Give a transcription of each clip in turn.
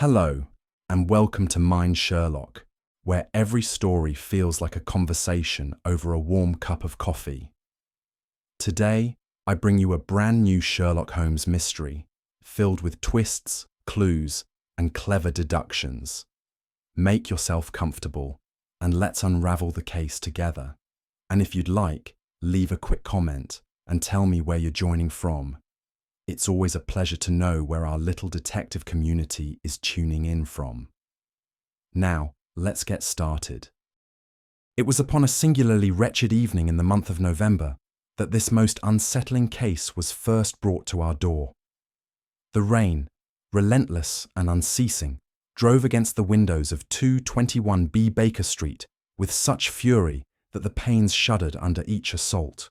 Hello, and welcome to Mind Sherlock, where every story feels like a conversation over a warm cup of coffee. Today, I bring you a brand new Sherlock Holmes mystery, filled with twists, clues, and clever deductions. Make yourself comfortable, and let's unravel the case together. And if you'd like, leave a quick comment and tell me where you're joining from. It's always a pleasure to know where our little detective community is tuning in from. Now, let's get started. It was upon a singularly wretched evening in the month of November that this most unsettling case was first brought to our door. The rain, relentless and unceasing, drove against the windows of 221B Baker Street with such fury that the panes shuddered under each assault.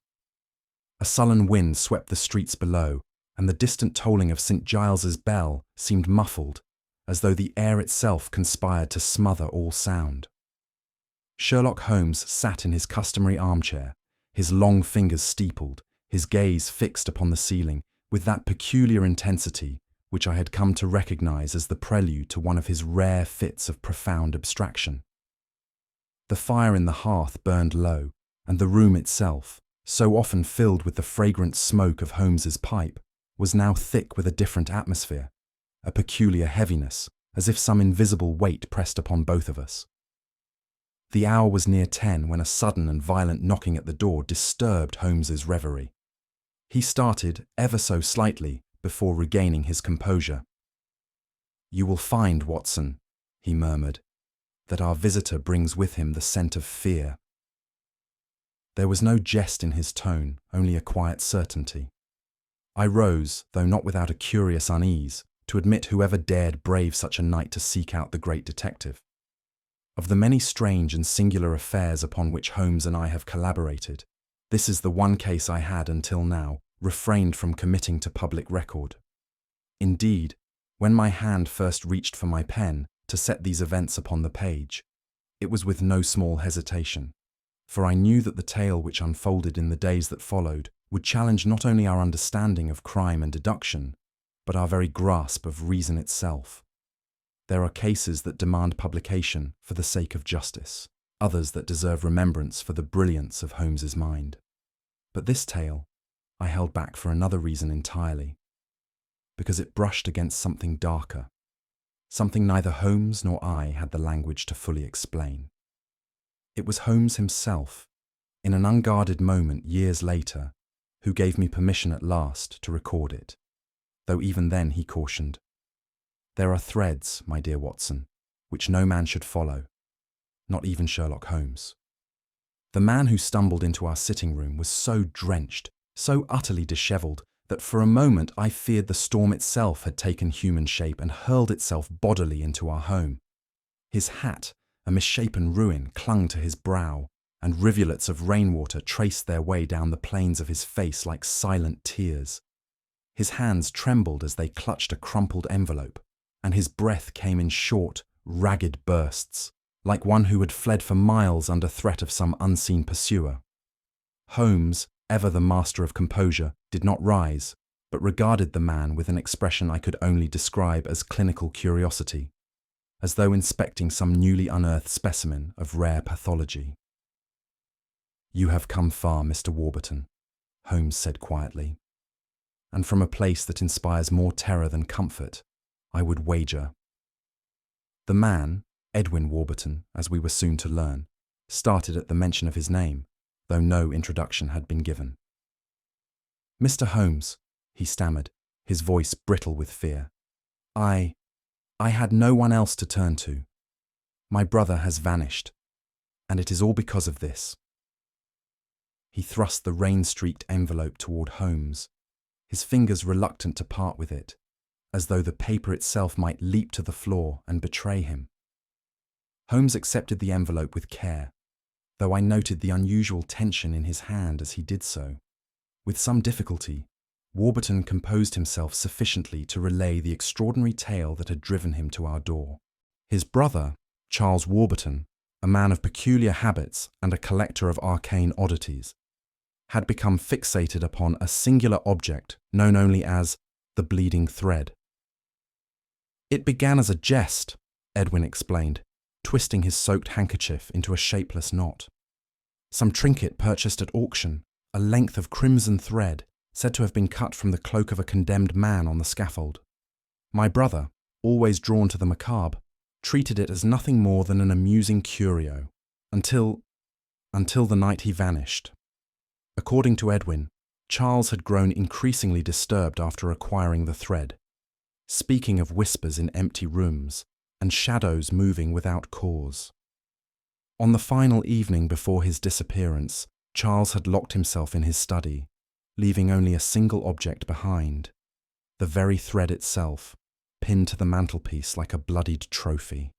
A sullen wind swept the streets below, and the distant tolling of St. Giles's bell seemed muffled, as though the air itself conspired to smother all sound. Sherlock Holmes sat in his customary armchair, his long fingers steepled, his gaze fixed upon the ceiling, with that peculiar intensity which I had come to recognize as the prelude to one of his rare fits of profound abstraction. The fire in the hearth burned low, and the room itself, so often filled with the fragrant smoke of Holmes's pipe, was now thick with a different atmosphere, a peculiar heaviness, as if some invisible weight pressed upon both of us. The hour was near 10 when a sudden and violent knocking at the door disturbed Holmes's reverie. He started ever so slightly before regaining his composure. "You will find, Watson," he murmured, "that our visitor brings with him the scent of fear." There was no jest in his tone, only a quiet certainty. I rose, though not without a curious unease, to admit whoever dared brave such a night to seek out the great detective. Of the many strange and singular affairs upon which Holmes and I have collaborated, this is the one case I had, until now, refrained from committing to public record. Indeed, when my hand first reached for my pen to set these events upon the page, it was with no small hesitation, for I knew that the tale which unfolded in the days that followed would challenge not only our understanding of crime and deduction, but our very grasp of reason itself. There are cases that demand publication for the sake of justice, others that deserve remembrance for the brilliance of Holmes's mind. But this tale I held back for another reason entirely, because it brushed against something darker, something neither Holmes nor I had the language to fully explain. It was Holmes himself, in an unguarded moment years later, who gave me permission at last to record it, though even then he cautioned, "There are threads, my dear Watson, which no man should follow, not even Sherlock Holmes." The man who stumbled into our sitting room was so drenched, so utterly dishevelled, that for a moment I feared the storm itself had taken human shape and hurled itself bodily into our home. His hat, a misshapen ruin, clung to his brow, and rivulets of rainwater traced their way down the planes of his face like silent tears. His hands trembled as they clutched a crumpled envelope, and his breath came in short, ragged bursts, like one who had fled for miles under threat of some unseen pursuer. Holmes, ever the master of composure, did not rise, but regarded the man with an expression I could only describe as clinical curiosity, as though inspecting some newly unearthed specimen of rare pathology. "You have come far, Mr. Wbertton," Holmes said quietly, "and from a place that inspires more terror than comfort, I would wager." The man, Edwin Wbertton, as we were soon to learn, started at the mention of his name, though no introduction had been given. "Mr. Holmes," he stammered, his voice brittle with fear, I had no one else to turn to. My brother has vanished, and it is all because of this." He thrust the rain-streaked envelope toward Holmes, his fingers reluctant to part with it, as though the paper itself might leap to the floor and betray him. Holmes accepted the envelope with care, though I noted the unusual tension in his hand as he did so. With some difficulty, Wbertton composed himself sufficiently to relay the extraordinary tale that had driven him to our door. His brother, Charles Wbertton, a man of peculiar habits and a collector of arcane oddities, had become fixated upon a singular object known only as the bleeding thread. It began as a jest, Edwin explained, twisting his soaked handkerchief into a shapeless knot. Some trinket purchased at auction, a length of crimson thread, said to have been cut from the cloak of a condemned man on the scaffold. My brother, always drawn to the macabre, treated it as nothing more than an amusing curio, until the night he vanished. According to Edwin, Charles had grown increasingly disturbed after acquiring the thread, speaking of whispers in empty rooms and shadows moving without cause. On the final evening before his disappearance, Charles had locked himself in his study, leaving only a single object behind, the very thread itself, pinned to the mantelpiece like a bloodied trophy.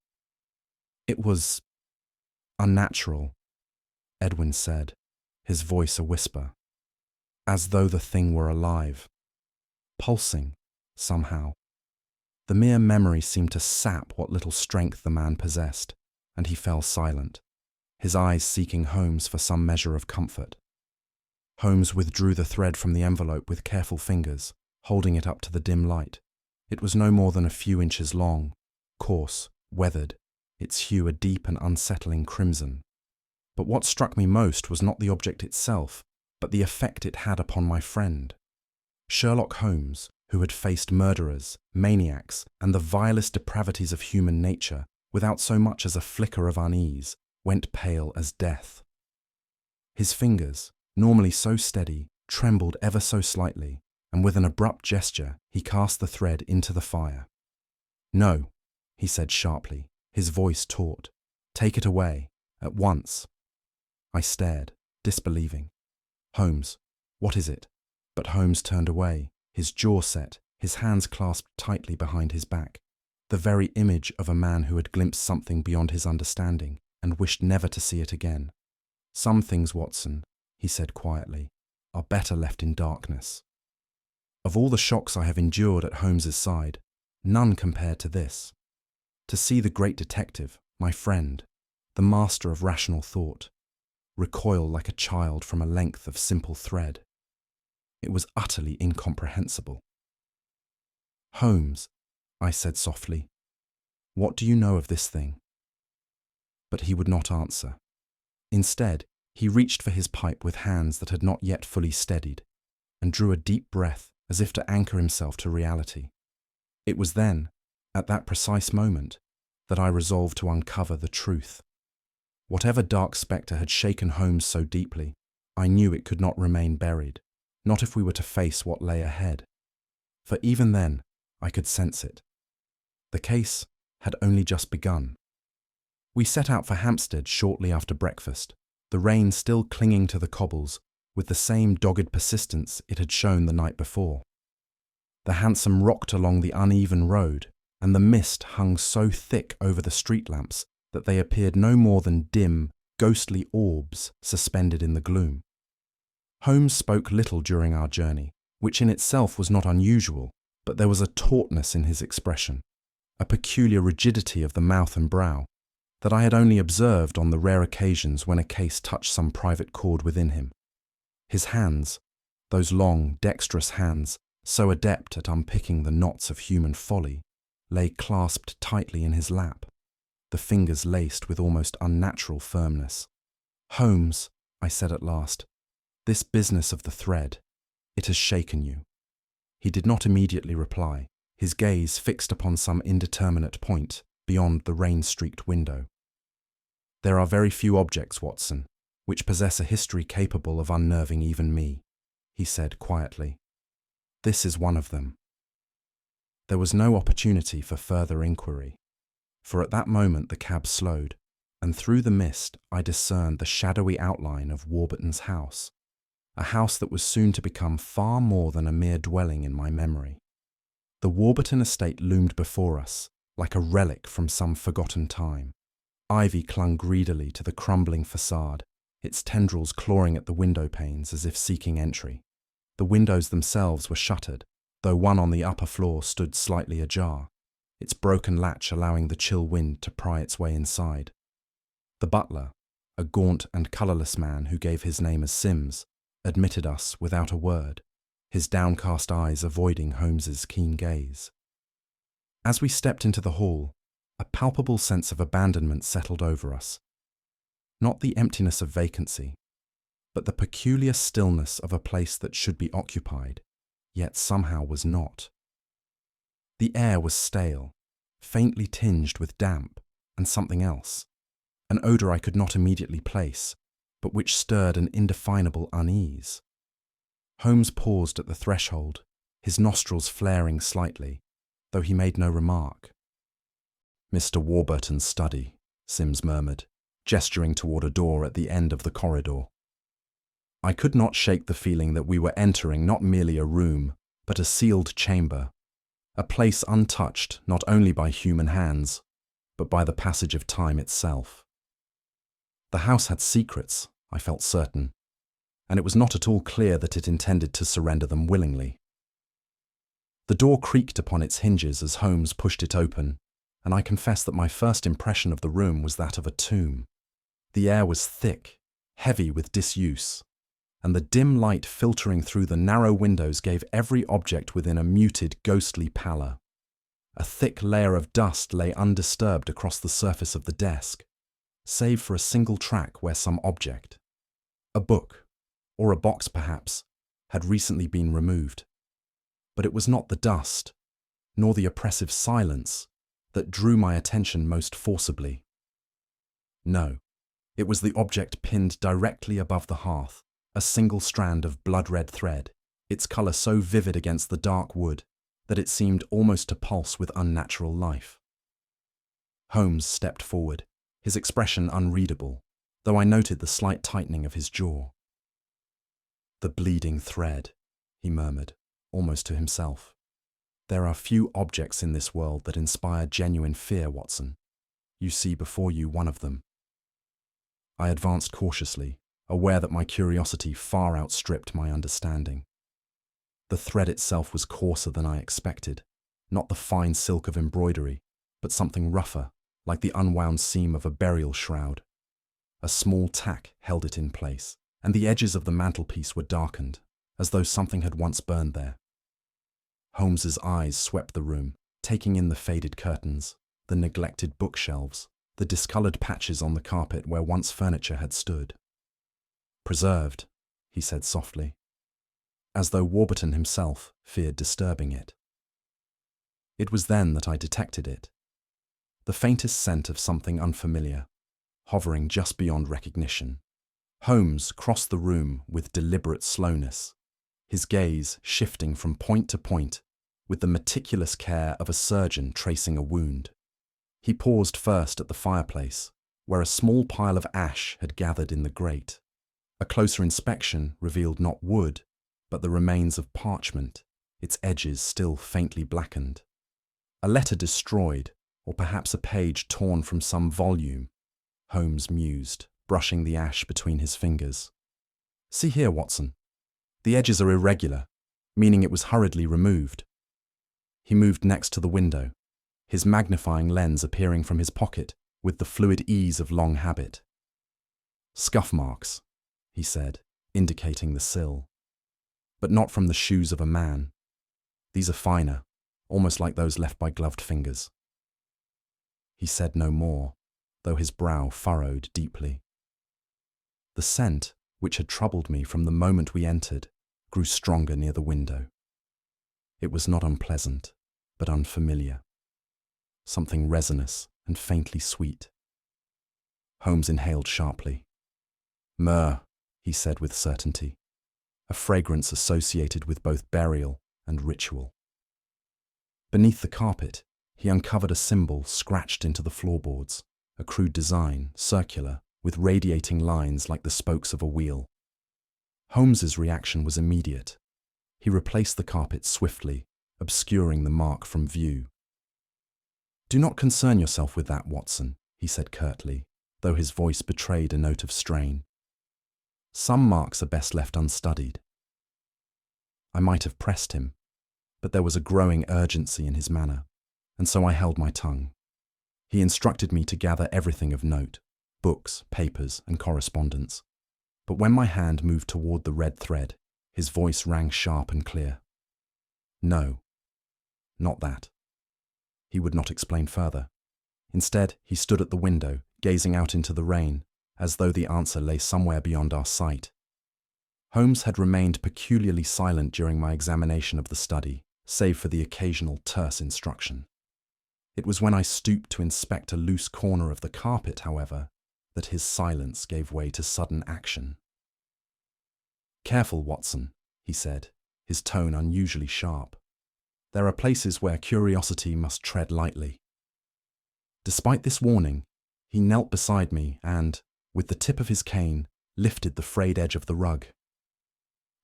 It was unnatural, Edwin said, his voice a whisper, as though the thing were alive, pulsing, somehow. The mere memory seemed to sap what little strength the man possessed, and he fell silent, his eyes seeking Holmes for some measure of comfort. Holmes withdrew the thread from the envelope with careful fingers, holding it up to the dim light. It was no more than a few inches long, coarse, weathered, its hue a deep and unsettling crimson. But what struck me most was not the object itself, but the effect it had upon my friend. Sherlock Holmes, who had faced murderers, maniacs, and the vilest depravities of human nature without so much as a flicker of unease, went pale as death. His fingers, normally so steady, trembled ever so slightly, and with an abrupt gesture he cast the thread into the fire. "No," he said sharply, his voice taut. "Take it away, at once." I stared, disbelieving. "Holmes, what is it?" But Holmes turned away, his jaw set, his hands clasped tightly behind his back, the very image of a man who had glimpsed something beyond his understanding and wished never to see it again. "Some things, Watson," he said quietly, "are better left in darkness." Of all the shocks I have endured at Holmes's side, none compared to this. To see the great detective, my friend, the master of rational thought, recoil like a child from a length of simple thread. It was utterly incomprehensible. "Holmes," I said softly, "what do you know of this thing?" But he would not answer. Instead, he reached for his pipe with hands that had not yet fully steadied, and drew a deep breath as if to anchor himself to reality. It was then, at that precise moment, that I resolved to uncover the truth. Whatever dark spectre had shaken Holmes so deeply, I knew it could not remain buried, not if we were to face what lay ahead. For even then, I could sense it. The case had only just begun. We set out for Hampstead shortly after breakfast, the rain still clinging to the cobbles with the same dogged persistence it had shown the night before. The hansom rocked along the uneven road, and the mist hung so thick over the street lamps that they appeared no more than dim, ghostly orbs suspended in the gloom. Holmes spoke little during our journey, which in itself was not unusual, but there was a tautness in his expression, a peculiar rigidity of the mouth and brow, that I had only observed on the rare occasions when a case touched some private chord within him. His hands, those long, dexterous hands, so adept at unpicking the knots of human folly, lay clasped tightly in his lap, the fingers laced with almost unnatural firmness. "Holmes," I said at last, "this business of the thread, it has shaken you." He did not immediately reply, his gaze fixed upon some indeterminate point beyond the rain-streaked window. "There are very few objects, Watson, which possess a history capable of unnerving even me," he said quietly. "This is one of them." There was no opportunity for further inquiry, for at that moment the cab slowed, and through the mist I discerned the shadowy outline of Wbertton's house, a house that was soon to become far more than a mere dwelling in my memory. The Wbertton estate loomed before us, like a relic from some forgotten time. Ivy clung greedily to the crumbling facade, its tendrils clawing at the window panes as if seeking entry. The windows themselves were shuttered, though one on the upper floor stood slightly ajar, its broken latch allowing the chill wind to pry its way inside. The butler, a gaunt and colourless man who gave his name as Sims, admitted us without a word, his downcast eyes avoiding Holmes's keen gaze. As we stepped into the hall, a palpable sense of abandonment settled over us. Not the emptiness of vacancy, but the peculiar stillness of a place that should be occupied, yet somehow was not. The air was stale, faintly tinged with damp and something else, an odour I could not immediately place, but which stirred an indefinable unease. Holmes paused at the threshold, his nostrils flaring slightly, though he made no remark. "Mr. Wbertton's study," Sims murmured, gesturing toward a door at the end of the corridor. I could not shake the feeling that we were entering not merely a room, but a sealed chamber, a place untouched not only by human hands, but by the passage of time itself. The house had secrets, I felt certain, and it was not at all clear that it intended to surrender them willingly. The door creaked upon its hinges as Holmes pushed it open, and I confess that my first impression of the room was that of a tomb. The air was thick, heavy with disuse, and the dim light filtering through the narrow windows gave every object within a muted, ghostly pallor. A thick layer of dust lay undisturbed across the surface of the desk, save for a single track where some object, a book, or a box perhaps, had recently been removed. But it was not the dust, nor the oppressive silence, that drew my attention most forcibly. No, it was the object pinned directly above the hearth, a single strand of blood-red thread, its colour so vivid against the dark wood that it seemed almost to pulse with unnatural life. Holmes stepped forward, his expression unreadable, though I noted the slight tightening of his jaw. "The bleeding thread," he murmured, almost to himself. "There are few objects in this world that inspire genuine fear, Watson. You see before you one of them." I advanced cautiously, aware that my curiosity far outstripped my understanding. The thread itself was coarser than I expected, not the fine silk of embroidery, but something rougher, like the unwound seam of a burial shroud. A small tack held it in place, and the edges of the mantelpiece were darkened, as though something had once burned there. Holmes's eyes swept the room, taking in the faded curtains, the neglected bookshelves, the discoloured patches on the carpet where once furniture had stood. "Preserved," he said softly, as though Wbertton himself feared disturbing it. It was then that I detected it, the faintest scent of something unfamiliar, hovering just beyond recognition. Holmes crossed the room with deliberate slowness, his gaze shifting from point to point with the meticulous care of a surgeon tracing a wound. He paused first at the fireplace, where a small pile of ash had gathered in the grate. A closer inspection revealed not wood, but the remains of parchment, its edges still faintly blackened. A letter destroyed, or perhaps a page torn from some volume, Holmes mused, brushing the ash between his fingers. "See here, Watson. The edges are irregular, meaning it was hurriedly removed." He moved next to the window, his magnifying lens appearing from his pocket with the fluid ease of long habit. "Scuff marks," he said, indicating the sill. "But not from the shoes of a man. These are finer, almost like those left by gloved fingers." He said no more, though his brow furrowed deeply. The scent, which had troubled me from the moment we entered, grew stronger near the window. It was not unpleasant, but unfamiliar. Something resinous and faintly sweet. Holmes inhaled sharply. "Myrrh," he said with certainty, a fragrance associated with both burial and ritual. Beneath the carpet, he uncovered a symbol scratched into the floorboards, a crude design, circular, with radiating lines like the spokes of a wheel. Holmes's reaction was immediate. He replaced the carpet swiftly, obscuring the mark from view. "Do not concern yourself with that, Watson," he said curtly, though his voice betrayed a note of strain. "Some marks are best left unstudied." I might have pressed him, but there was a growing urgency in his manner, and so I held my tongue. He instructed me to gather everything of note, books, papers, and correspondence. But when my hand moved toward the red thread, his voice rang sharp and clear. "No, not that. He would not explain further. Instead, he stood at the window, gazing out into the rain, as though the answer lay somewhere beyond our sight. Holmes had remained peculiarly silent during my examination of the study, save for the occasional terse instruction. It was when I stooped to inspect a loose corner of the carpet, however, that his silence gave way to sudden action. "Careful, Watson," he said, his tone unusually sharp. "There are places where curiosity must tread lightly." Despite this warning, he knelt beside me and, with the tip of his cane, lifted the frayed edge of the rug.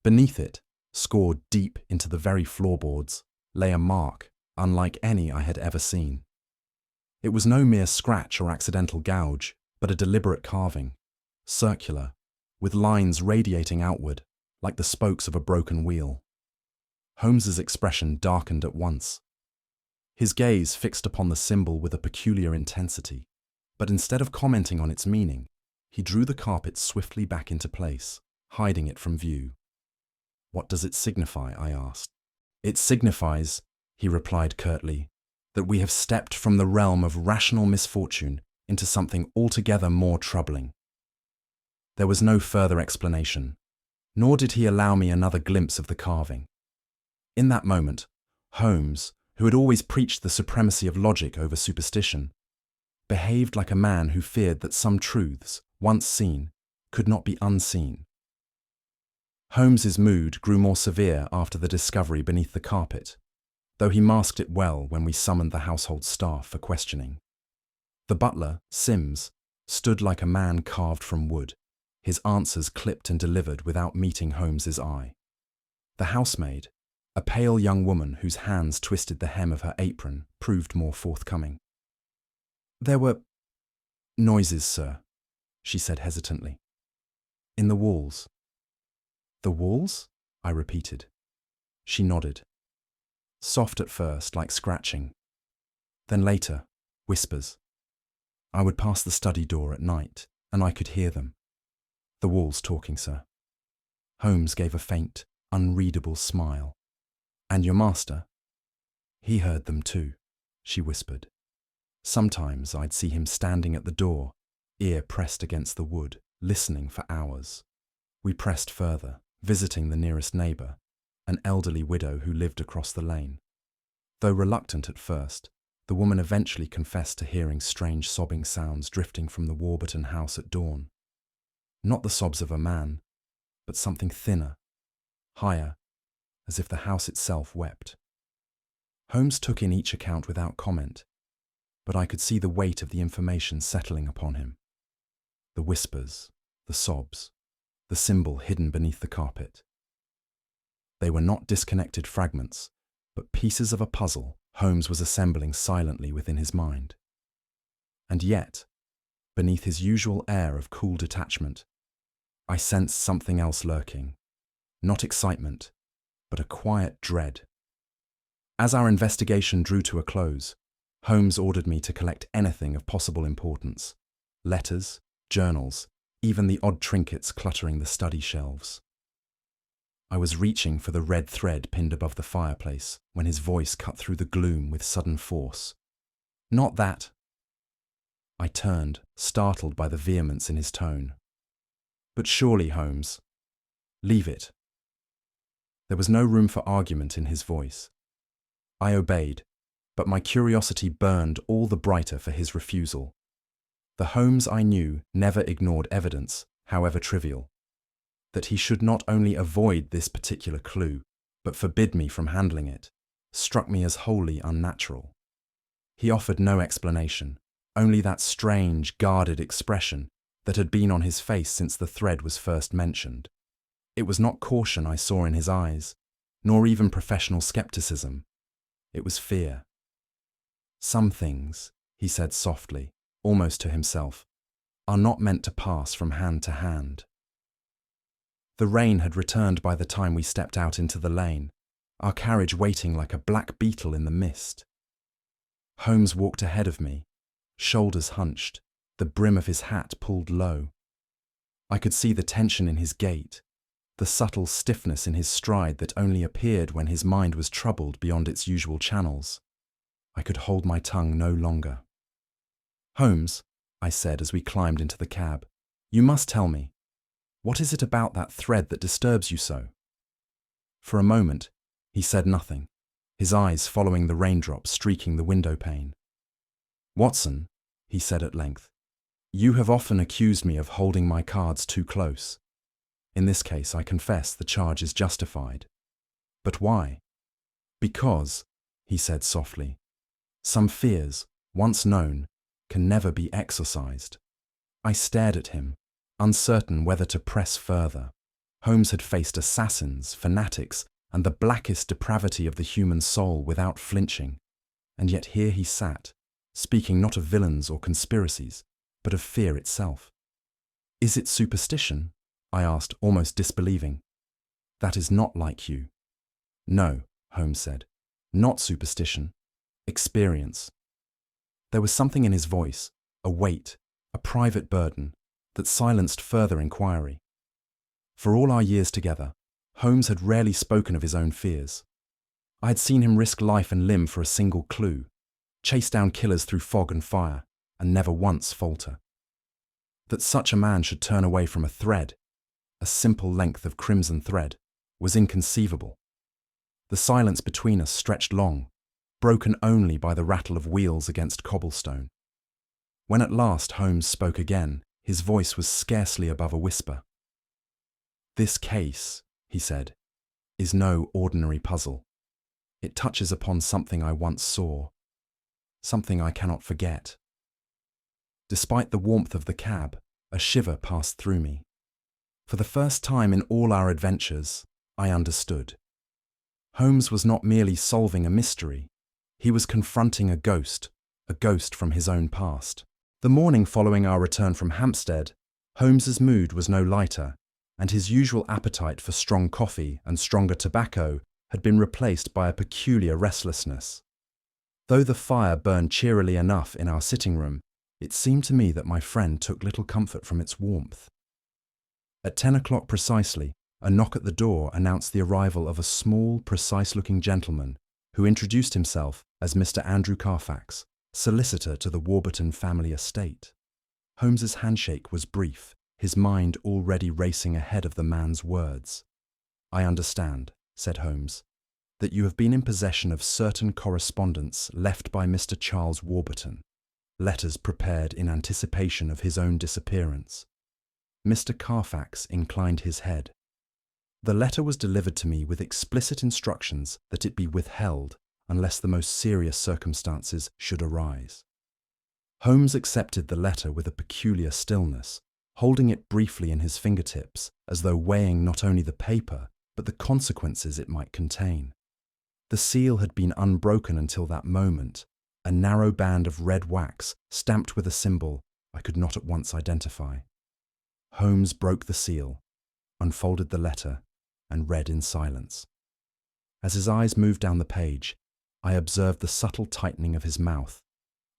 Beneath it, scored deep into the very floorboards, lay a mark unlike any I had ever seen. It was no mere scratch or accidental gouge, but a deliberate carving, circular, with lines radiating outward, like the spokes of a broken wheel. Holmes's expression darkened at once. His gaze fixed upon the symbol with a peculiar intensity, but instead of commenting on its meaning, he drew the carpet swiftly back into place, hiding it from view. "What does it signify?" I asked. "It signifies," he replied curtly, "that we have stepped from the realm of rational misfortune into something altogether more troubling." There was no further explanation, nor did he allow me another glimpse of the carving. In that moment, Holmes, who had always preached the supremacy of logic over superstition, behaved like a man who feared that some truths, once seen, could not be unseen. Holmes's mood grew more severe after the discovery beneath the carpet, though he masked it well when we summoned the household staff for questioning. The butler, Sims, stood like a man carved from wood, his answers clipped and delivered without meeting Holmes's eye. The housemaid, a pale young woman whose hands twisted the hem of her apron, proved more forthcoming. "There were noises, sir," she said hesitantly. "In the walls." "The walls?" I repeated. She nodded. Soft at first, like scratching. Then later, whispers. I would pass the study door at night, and I could hear them. "The walls talking, sir." Holmes gave a faint, unreadable smile. "And your master?" "He heard them too," she whispered. "Sometimes I'd see him standing at the door, ear pressed against the wood, listening for hours." We pressed further, visiting the nearest neighbour, an elderly widow who lived across the lane. Though reluctant at first, the woman eventually confessed to hearing strange sobbing sounds drifting from the Wbertton house at dawn. Not the sobs of a man, but something thinner, higher, as if the house itself wept. Holmes took in each account without comment, but I could see the weight of the information settling upon him. The whispers, the sobs, the symbol hidden beneath the carpet. They were not disconnected fragments, but pieces of a puzzle Holmes was assembling silently within his mind. And yet, beneath his usual air of cool detachment, I sensed something else lurking. Not excitement, but a quiet dread. As our investigation drew to a close, Holmes ordered me to collect anything of possible importance: letters, journals, even the odd trinkets cluttering the study shelves. I was reaching for the red thread pinned above the fireplace when his voice cut through the gloom with sudden force. "Not that!" I turned, startled by the vehemence in his tone. "But surely, Holmes." "Leave it." There was no room for argument in his voice. I obeyed, but my curiosity burned all the brighter for his refusal. The Holmes I knew never ignored evidence, however trivial. That he should not only avoid this particular clue, but forbid me from handling it, struck me as wholly unnatural. He offered no explanation, only that strange, guarded expression that had been on his face since the thread was first mentioned. It was not caution I saw in his eyes, nor even professional skepticism. It was fear. "Some things," he said softly, almost to himself, "are not meant to pass from hand to hand." The rain had returned by the time we stepped out into the lane, our carriage waiting like a black beetle in the mist. Holmes walked ahead of me, shoulders hunched, the brim of his hat pulled low. I could see the tension in his gait, the subtle stiffness in his stride that only appeared when his mind was troubled beyond its usual channels. I could hold my tongue no longer. "Holmes," I said as we climbed into the cab, "you must tell me. What is it about that thread that disturbs you so?" For a moment, he said nothing, his eyes following the raindrops streaking the window pane. "Watson," he said at length, "you have often accused me of holding my cards too close. In this case, I confess the charge is justified. But why?" "Because," he said softly, "some fears, once known, can never be exorcised." I stared at him, uncertain whether to press further. Holmes had faced assassins, fanatics, and the blackest depravity of the human soul without flinching, and yet here he sat, speaking not of villains or conspiracies, but of fear itself. "Is it superstition?" I asked, almost disbelieving. "That is not like you." "No," Holmes said, "not superstition. Experience." There was something in his voice, a weight, a private burden, that silenced further inquiry. For all our years together, Holmes had rarely spoken of his own fears. I had seen him risk life and limb for a single clue, chase down killers through fog and fire, and never once falter. That such a man should turn away from a thread, a simple length of crimson thread, was inconceivable. The silence between us stretched long, broken only by the rattle of wheels against cobblestone. When at last Holmes spoke again, his voice was scarcely above a whisper. "This case," he said, "is no ordinary puzzle. It touches upon something I once saw, something I cannot forget." Despite the warmth of the cab, a shiver passed through me. For the first time in all our adventures, I understood. Holmes was not merely solving a mystery, he was confronting a ghost from his own past. The morning following our return from Hampstead, Holmes's mood was no lighter, and his usual appetite for strong coffee and stronger tobacco had been replaced by a peculiar restlessness. Though the fire burned cheerily enough in our sitting room, it seemed to me that my friend took little comfort from its warmth. At 10 o'clock precisely, a knock at the door announced the arrival of a small, precise-looking gentleman who introduced himself as Mr. Andrew Carfax, solicitor to the Wbertton family estate. Holmes's handshake was brief, his mind already racing ahead of the man's words. "I understand," said Holmes, "that you have been in possession of certain correspondence left by Mr. Charles Wbertton, letters prepared in anticipation of his own disappearance." Mr. Carfax inclined his head. "The letter was delivered to me with explicit instructions that it be withheld unless the most serious circumstances should arise." Holmes accepted the letter with a peculiar stillness, holding it briefly in his fingertips as though weighing not only the paper but the consequences it might contain. The seal had been unbroken until that moment, a narrow band of red wax stamped with a symbol I could not at once identify. Holmes broke the seal, unfolded the letter, and read in silence. As his eyes moved down the page, I observed the subtle tightening of his mouth,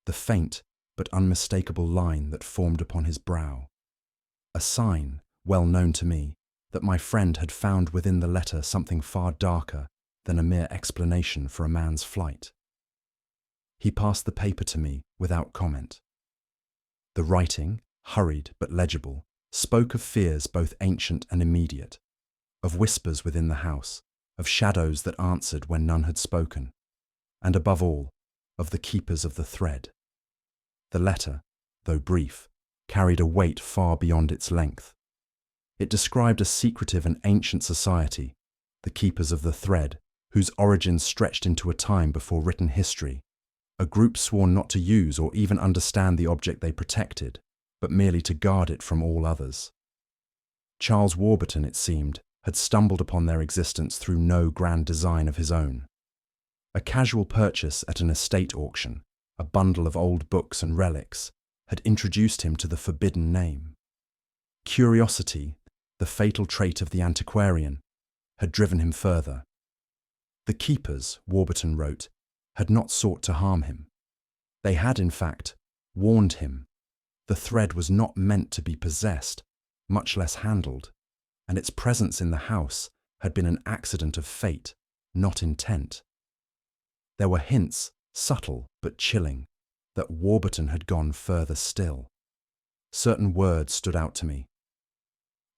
the faint but unmistakable line that formed upon his brow. A sign, well known to me, that my friend had found within the letter something far darker than a mere explanation for a man's flight. He passed the paper to me without comment. The writing, hurried but legible, spoke of fears both ancient and immediate, of whispers within the house, of shadows that answered when none had spoken, and above all, of the keepers of the thread. The letter, though brief, carried a weight far beyond its length. It described a secretive and ancient society, the keepers of the thread, whose origins stretched into a time before written history, a group sworn not to use or even understand the object they protected, but merely to guard it from all others. Charles Wbertton, it seemed, had stumbled upon their existence through no grand design of his own. A casual purchase at an estate auction, a bundle of old books and relics, had introduced him to the forbidden name. Curiosity, the fatal trait of the antiquarian, had driven him further. The keepers, Wbertton wrote, had not sought to harm him. They had, in fact, warned him. The thread was not meant to be possessed, much less handled, and its presence in the house had been an accident of fate, not intent. There were hints, subtle but chilling, that Wbertton had gone further still. Certain words stood out to me.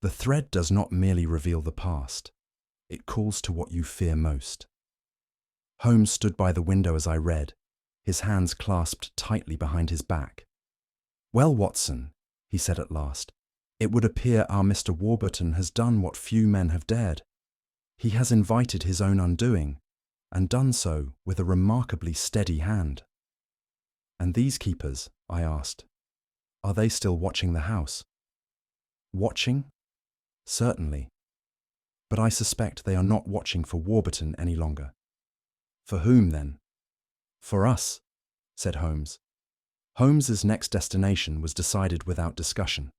The thread does not merely reveal the past, it calls to what you fear most. Holmes stood by the window as I read, his hands clasped tightly behind his back. "Well, Watson," he said at last, "it would appear our Mr. Wbertton has done what few men have dared. He has invited his own undoing, and done so with a remarkably steady hand." "And these keepers," I asked, "are they still watching the house?" "Watching? Certainly. But I suspect they are not watching for Wbertton any longer." "For whom, then?" "For us," said Holmes. Holmes's next destination was decided without discussion.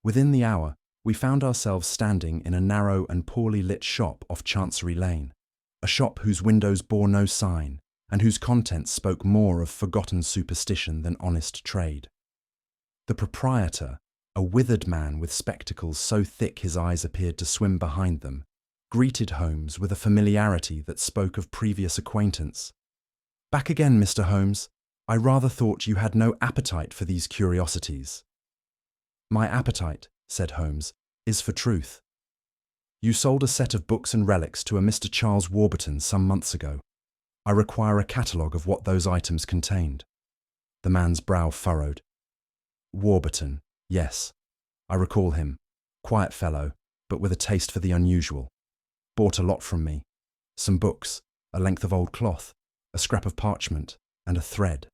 Within the hour, we found ourselves standing in a narrow and poorly lit shop off Chancery Lane, a shop whose windows bore no sign, and whose contents spoke more of forgotten superstition than honest trade. The proprietor, a withered man with spectacles so thick his eyes appeared to swim behind them, greeted Holmes with a familiarity that spoke of previous acquaintance. "Back again, Mr. Holmes. I rather thought you had no appetite for these curiosities." "My appetite," said Holmes, "is for truth. You sold a set of books and relics to a Mr. Charles Wbertton some months ago. I require a catalogue of what those items contained." The man's brow furrowed. "Wbertton, yes. I recall him. Quiet fellow, but with a taste for the unusual. Bought a lot from me. Some books, a length of old cloth, a scrap of parchment, and a thread."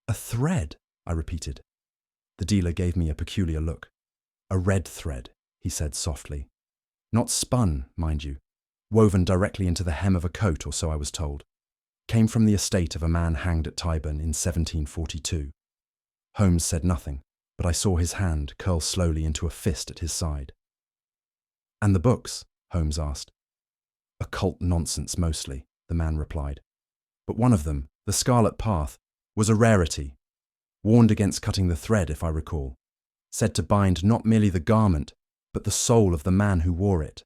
"A thread?" I repeated. The dealer gave me a peculiar look. "A red thread," he said softly. "Not spun, mind you. Woven directly into the hem of a coat, or so I was told. Came from the estate of a man hanged at Tyburn in 1742. Holmes said nothing, but I saw his hand curl slowly into a fist at his side. "And the books?" Holmes asked. "Occult nonsense mostly," the man replied. "But one of them, The Scarlet Path, was a rarity. Warned against cutting the thread, if I recall. Said to bind not merely the garment, but the soul of the man who wore it."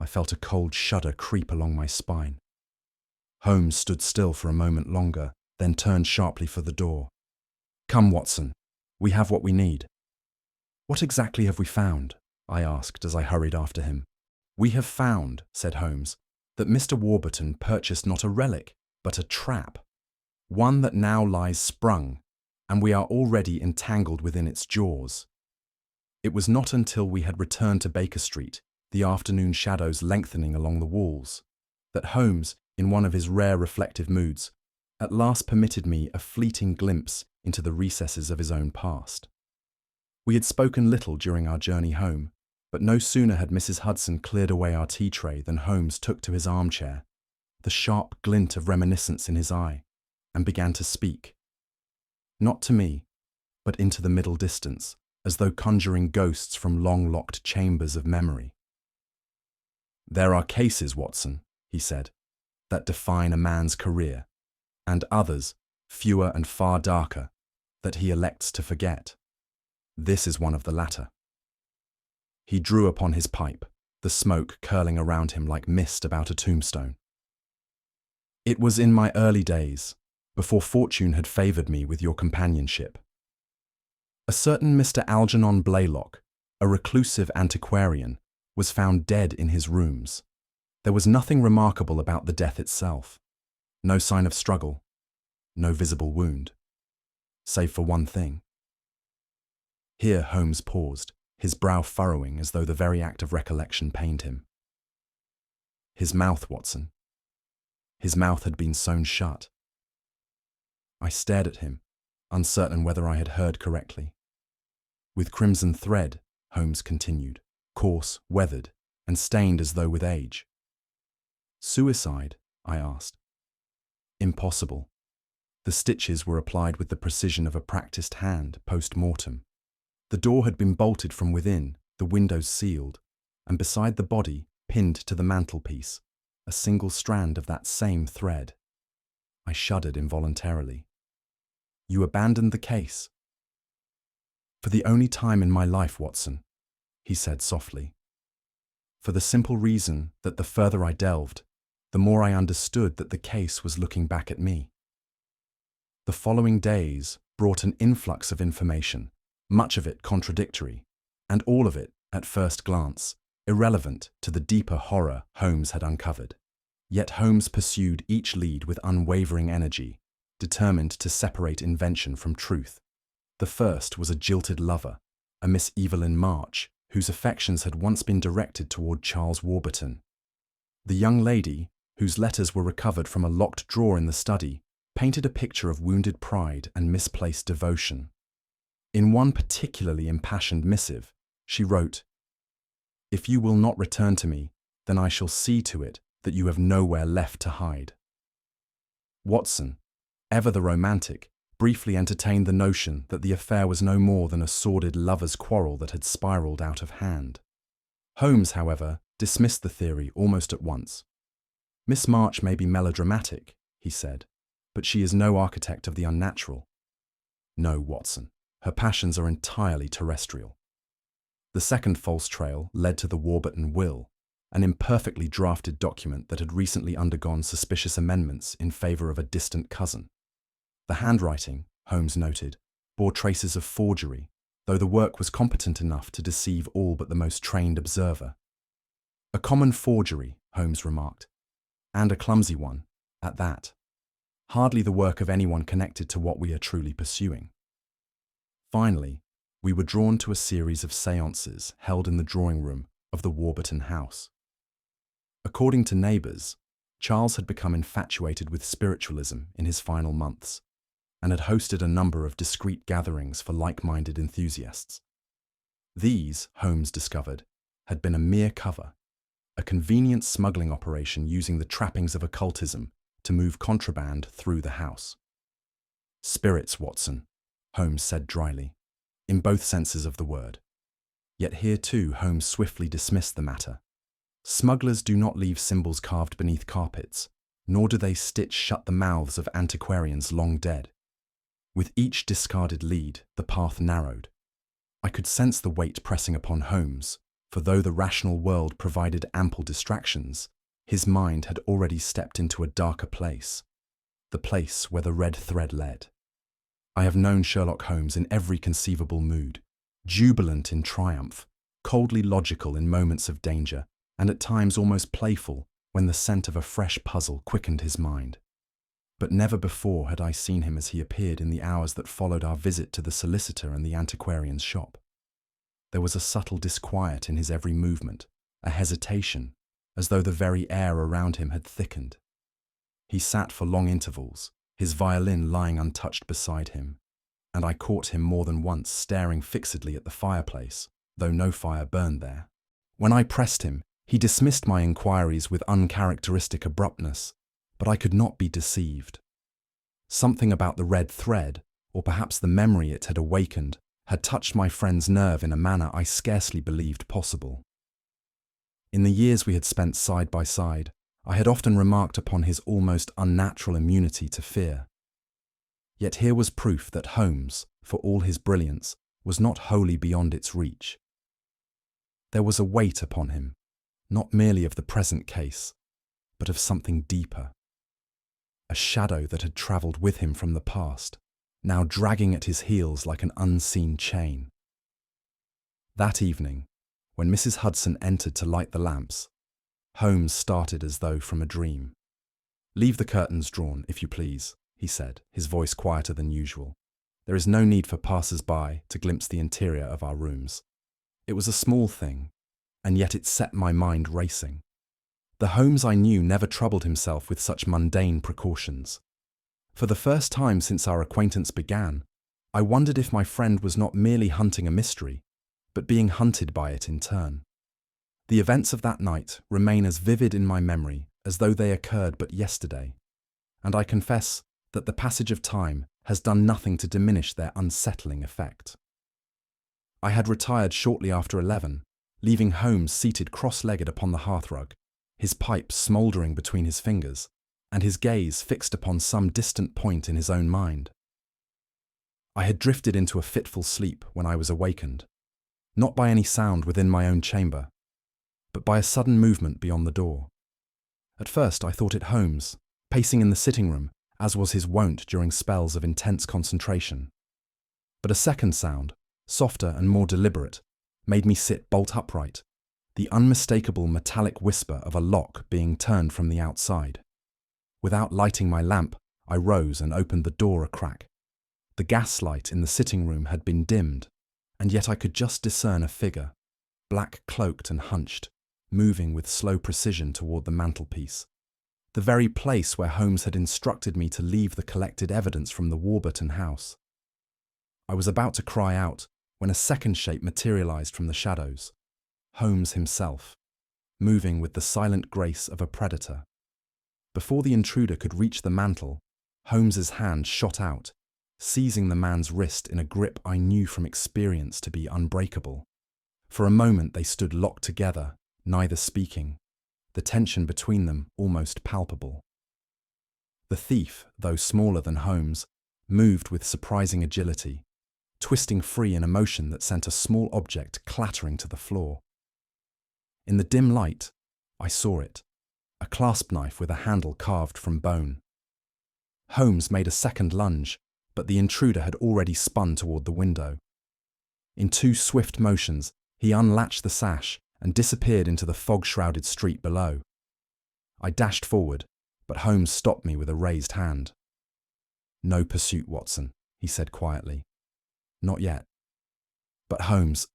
I felt a cold shudder creep along my spine. Holmes stood still for a moment longer, then turned sharply for the door. "Come, Watson. We have what we need." "What exactly have we found?" I asked as I hurried after him. "We have found," said Holmes, "that Mr. Wbertton purchased not a relic, but a trap. One that now lies sprung, and we are already entangled within its jaws." It was not until we had returned to Baker Street, the afternoon shadows lengthening along the walls, that Holmes, in one of his rare reflective moods, at last permitted me a fleeting glimpse into the recesses of his own past. We had spoken little during our journey home, but no sooner had Mrs. Hudson cleared away our tea tray than Holmes took to his armchair, the sharp glint of reminiscence in his eye, and began to speak. Not to me, but into the middle distance, as though conjuring ghosts from long-locked chambers of memory. "There are cases, Watson," he said, "that define a man's career, and others, fewer and far darker, that he elects to forget. This is one of the latter." He drew upon his pipe, the smoke curling around him like mist about a tombstone. "It was in my early days, before fortune had favoured me with your companionship. A certain Mr. Algernon Blaylock, a reclusive antiquarian, was found dead in his rooms. There was nothing remarkable about the death itself. No sign of struggle, no visible wound, save for one thing." Here Holmes paused, his brow furrowing as though the very act of recollection pained him. "His mouth, Watson. His mouth had been sewn shut." I stared at him, uncertain whether I had heard correctly. "With crimson thread," Holmes continued, "coarse, weathered, and stained as though with age." "Suicide?" I asked. "Impossible. The stitches were applied with the precision of a practiced hand post-mortem. The door had been bolted from within, the windows sealed, and beside the body, pinned to the mantelpiece, a single strand of that same thread." I shuddered involuntarily. "You abandoned the case?" "For the only time in my life, Watson," he said softly. "For the simple reason that the further I delved, the more I understood that the case was looking back at me. The following days brought an influx of information, much of it contradictory, and all of it, at first glance, irrelevant to the deeper horror Holmes had uncovered. Yet Holmes pursued each lead with unwavering energy, determined to separate invention from truth. The first was a jilted lover, a Miss Evelyn March, whose affections had once been directed toward Charles Wbertton. The young lady, whose letters were recovered from a locked drawer in the study, painted a picture of wounded pride and misplaced devotion. In one particularly impassioned missive, she wrote, "If you will not return to me, then I shall see to it that you have nowhere left to hide." Watson, ever the romantic, briefly entertained the notion that the affair was no more than a sordid lovers' quarrel that had spiraled out of hand. Holmes, however, dismissed the theory almost at once. "Miss March may be melodramatic," he said, "but she is no architect of the unnatural. No, Watson, her passions are entirely terrestrial." The second false trail led to the Wbertton will, an imperfectly drafted document that had recently undergone suspicious amendments in favor of a distant cousin. The handwriting, Holmes noted, bore traces of forgery, though the work was competent enough to deceive all but the most trained observer. "A common forgery," Holmes remarked, "and a clumsy one, at that. Hardly the work of anyone connected to what we are truly pursuing." Finally, we were drawn to a series of séances held in the drawing room of the Wbertton house. According to neighbours, Charles had become infatuated with spiritualism in his final months, and had hosted a number of discreet gatherings for like-minded enthusiasts. These, Holmes discovered, had been a mere cover, a convenient smuggling operation using the trappings of occultism to move contraband through the house. "Spirits, Watson," Holmes said dryly, "in both senses of the word." Yet here too Holmes swiftly dismissed the matter. Smugglers do not leave symbols carved beneath carpets, nor do they stitch shut the mouths of antiquarians long dead. With each discarded lead, the path narrowed. I could sense the weight pressing upon Holmes, for though the rational world provided ample distractions, his mind had already stepped into a darker place, the place where the red thread led. I have known Sherlock Holmes in every conceivable mood, jubilant in triumph, coldly logical in moments of danger, and at times almost playful when the scent of a fresh puzzle quickened his mind. But never before had I seen him as he appeared in the hours that followed our visit to the solicitor and the antiquarian's shop. There was a subtle disquiet in his every movement, a hesitation, as though the very air around him had thickened. He sat for long intervals, his violin lying untouched beside him, and I caught him more than once staring fixedly at the fireplace, though no fire burned there. When I pressed him, he dismissed my inquiries with uncharacteristic abruptness, but I could not be deceived. Something about the red thread, or perhaps the memory it had awakened, had touched my friend's nerve in a manner I scarcely believed possible. In the years we had spent side by side, I had often remarked upon his almost unnatural immunity to fear. Yet here was proof that Holmes, for all his brilliance, was not wholly beyond its reach. There was a weight upon him, not merely of the present case, but of something deeper. A shadow that had travelled with him from the past, now dragging at his heels like an unseen chain. That evening, when Mrs. Hudson entered to light the lamps, Holmes started as though from a dream. "Leave the curtains drawn, if you please," he said, his voice quieter than usual. "There is no need for passers-by to glimpse the interior of our rooms." It was a small thing, and yet it set my mind racing. The Holmes I knew never troubled himself with such mundane precautions. For the first time since our acquaintance began, I wondered if my friend was not merely hunting a mystery, but being hunted by it in turn. The events of that night remain as vivid in my memory as though they occurred but yesterday, and I confess that the passage of time has done nothing to diminish their unsettling effect. I had retired shortly after 11, leaving Holmes seated cross-legged upon the hearthrug, his pipe smouldering between his fingers, and his gaze fixed upon some distant point in his own mind. I had drifted into a fitful sleep when I was awakened, not by any sound within my own chamber, but by a sudden movement beyond the door. At first I thought it Holmes, pacing in the sitting room as was his wont during spells of intense concentration. But a second sound, softer and more deliberate, made me sit bolt upright, the unmistakable metallic whisper of a lock being turned from the outside. Without lighting my lamp, I rose and opened the door a crack. The gaslight in the sitting room had been dimmed, and yet I could just discern a figure, black-cloaked and hunched, moving with slow precision toward the mantelpiece, the very place where Holmes had instructed me to leave the collected evidence from the Wbertton house. I was about to cry out when a second shape materialized from the shadows, Holmes himself, moving with the silent grace of a predator. Before the intruder could reach the mantel, Holmes's hand shot out, seizing the man's wrist in a grip I knew from experience to be unbreakable. For a moment they stood locked together, neither speaking, the tension between them almost palpable. The thief, though smaller than Holmes, moved with surprising agility, twisting free in a motion that sent a small object clattering to the floor. In the dim light, I saw it, a clasp knife with a handle carved from bone. Holmes made a second lunge, but the intruder had already spun toward the window. In two swift motions, he unlatched the sash and disappeared into the fog-shrouded street below. I dashed forward, but Holmes stopped me with a raised hand. "No pursuit, Watson," he said quietly. "Not yet." "But Holmes,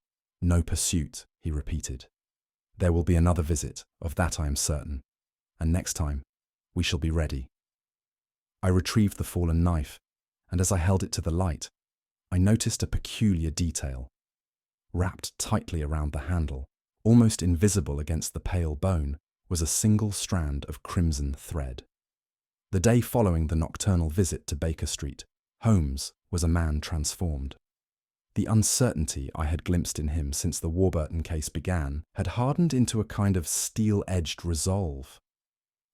no pursuit," he repeated. "There will be another visit, of that I am certain, and next time we shall be ready." I retrieved the fallen knife, and as I held it to the light, I noticed a peculiar detail. Wrapped tightly around the handle, almost invisible against the pale bone, was a single strand of crimson thread. The day following the nocturnal visit to Baker Street, Holmes was a man transformed. The uncertainty I had glimpsed in him since the Wbertton case began had hardened into a kind of steel-edged resolve.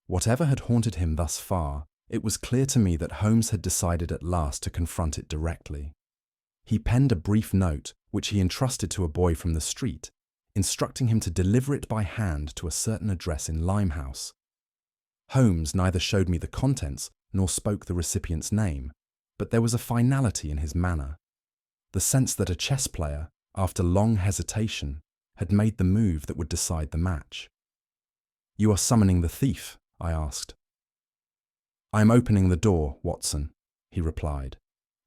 Whatever had haunted him thus far, it was clear to me that Holmes had decided at last to confront it directly. He penned a brief note, which he entrusted to a boy from the street, instructing him to deliver it by hand to a certain address in Limehouse. Holmes neither showed me the contents nor spoke the recipient's name, but there was a finality in his manner, the sense that a chess player, after long hesitation, had made the move that would decide the match. "You are summoning the thief?" I asked. "I am opening the door, Watson," he replied,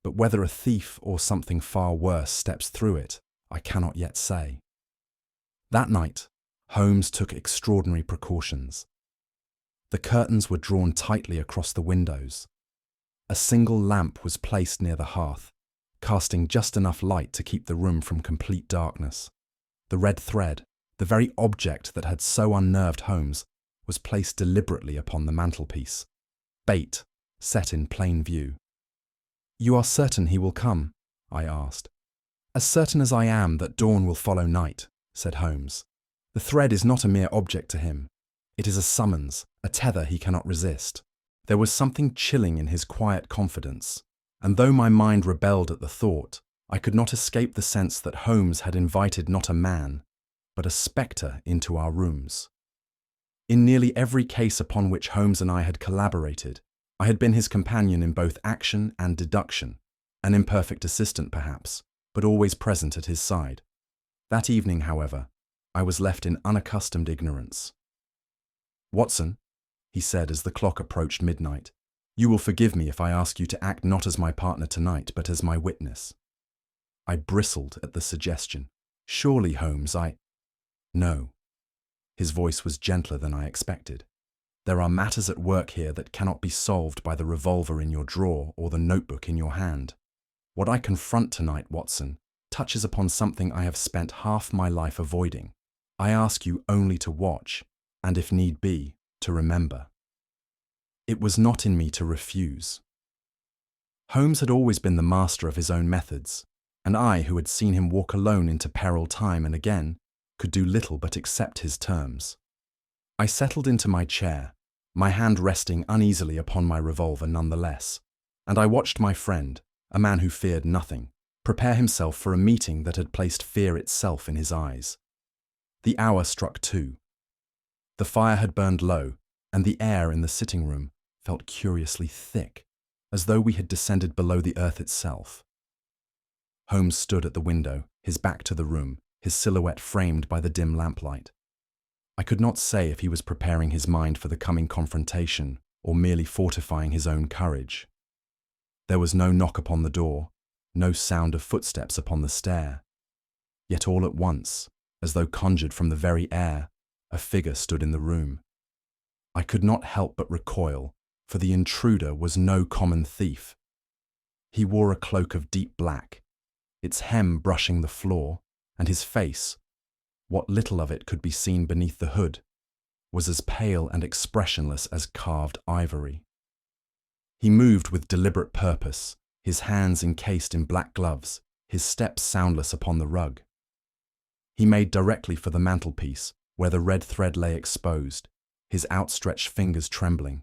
"but whether a thief or something far worse steps through it, I cannot yet say." That night, Holmes took extraordinary precautions. The curtains were drawn tightly across the windows. A single lamp was placed near the hearth, casting just enough light to keep the room from complete darkness. The red thread, the very object that had so unnerved Holmes, was placed deliberately upon the mantelpiece. Bait, set in plain view. "You are certain he will come?" I asked. "As certain as I am that dawn will follow night," said Holmes. "The thread is not a mere object to him. It is a summons, a tether he cannot resist." There was something chilling in his quiet confidence, and though my mind rebelled at the thought, I could not escape the sense that Holmes had invited not a man, but a spectre into our rooms. In nearly every case upon which Holmes and I had collaborated, I had been his companion in both action and deduction, an imperfect assistant perhaps, but always present at his side. That evening, however, I was left in unaccustomed ignorance. "Watson," he said as the clock approached midnight, "you will forgive me if I ask you to act not as my partner tonight, but as my witness." I bristled at the suggestion. "Surely, Holmes, No." His voice was gentler than I expected. "There are matters at work here that cannot be solved by the revolver in your drawer or the notebook in your hand. What I confront tonight, Watson, touches upon something I have spent half my life avoiding. I ask you only to watch, and if need be, to remember." It was not in me to refuse. Holmes had always been the master of his own methods, and I, who had seen him walk alone into peril time and again, could do little but accept his terms. I settled into my chair, my hand resting uneasily upon my revolver nonetheless, and I watched my friend, a man who feared nothing, prepare himself for a meeting that had placed fear itself in his eyes. The hour struck 2. The fire had burned low, and the air in the sitting room felt curiously thick. as though we had descended below the earth itself. Holmes stood at the window, his back to the room, his silhouette framed by the dim lamplight. I could not say if he was preparing his mind for the coming confrontation or merely fortifying his own courage. There was no knock upon the door, no sound of footsteps upon the stair. Yet all at once, as though conjured from the very air, a figure stood in the room. I could not help but recoil, for the intruder was no common thief. He wore a cloak of deep black, its hem brushing the floor, and his face, what little of it could be seen beneath the hood, was as pale and expressionless as carved ivory. He moved with deliberate purpose, his hands encased in black gloves, his steps soundless upon the rug. He made directly for the mantelpiece, where the red thread lay exposed, his outstretched fingers trembling.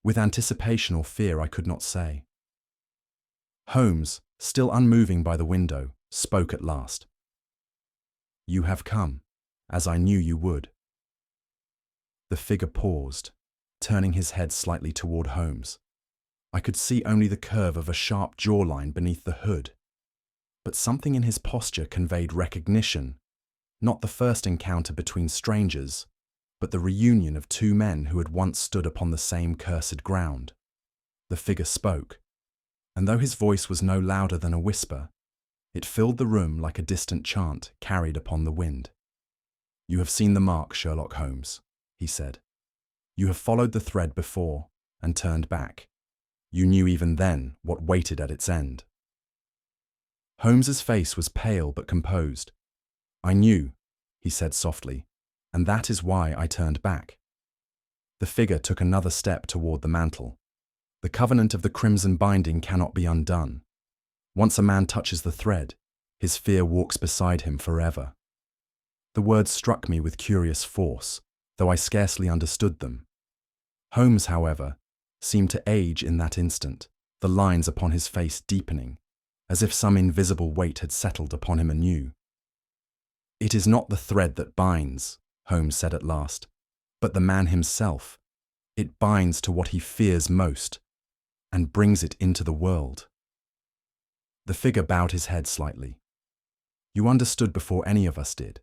With anticipation or fear, I could not say. Holmes, still unmoving by the window, spoke at last. "You have come, as I knew you would." The figure paused, turning his head slightly toward Holmes. I could see only the curve of a sharp jawline beneath the hood, but something in his posture conveyed recognition, not the first encounter between strangers, but the reunion of two men who had once stood upon the same cursed ground. The figure spoke, and though his voice was no louder than a whisper, it filled the room like a distant chant carried upon the wind. "You have seen the mark, Sherlock Holmes," he said. "You have followed the thread before and turned back. You knew even then what waited at its end." Holmes's face was pale but composed. "I knew," he said softly, "and that is why I turned back." The figure took another step toward the mantel. The covenant of the crimson binding cannot be undone. Once a man touches the thread, his fear walks beside him forever. The words struck me with curious force, though I scarcely understood them. Holmes, however, seemed to age in that instant, the lines upon his face deepening, as if some invisible weight had settled upon him anew. "It is not the thread that binds," Holmes said at last, "but the man himself. It binds to what he fears most, and brings it into the world." The figure bowed his head slightly. "You understood before any of us did.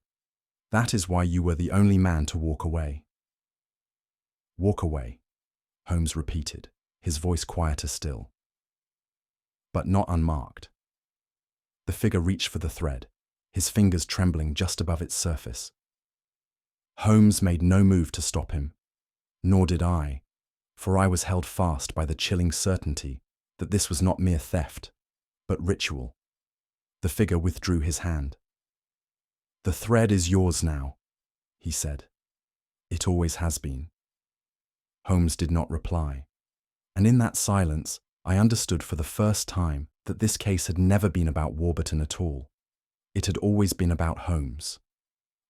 That is why you were the only man to walk away." "Walk away," Holmes repeated, his voice quieter still. "But not unmarked." The figure reached for the thread, his fingers trembling just above its surface. Holmes made no move to stop him, nor did I, for I was held fast by the chilling certainty that this was not mere theft, but ritual. The figure withdrew his hand. "The thread is yours now," he said. "It always has been." Holmes did not reply, and in that silence I understood for the first time that this case had never been about Wbertton at all. It had always been about Holmes.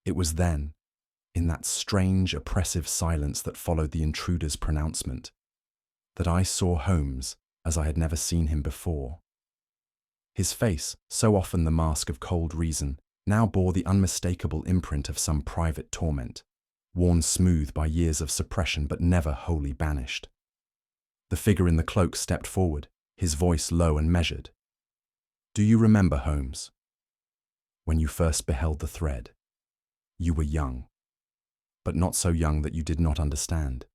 It was then, in that strange, oppressive silence that followed the intruder's pronouncement, that I saw Holmes as I had never seen him before. His face, so often the mask of cold reason, now bore the unmistakable imprint of some private torment, worn smooth by years of suppression but never wholly banished. The figure in the cloak stepped forward, his voice low and measured. "Do you remember, Holmes? When you first beheld the thread, you were young, but not so young that you did not understand.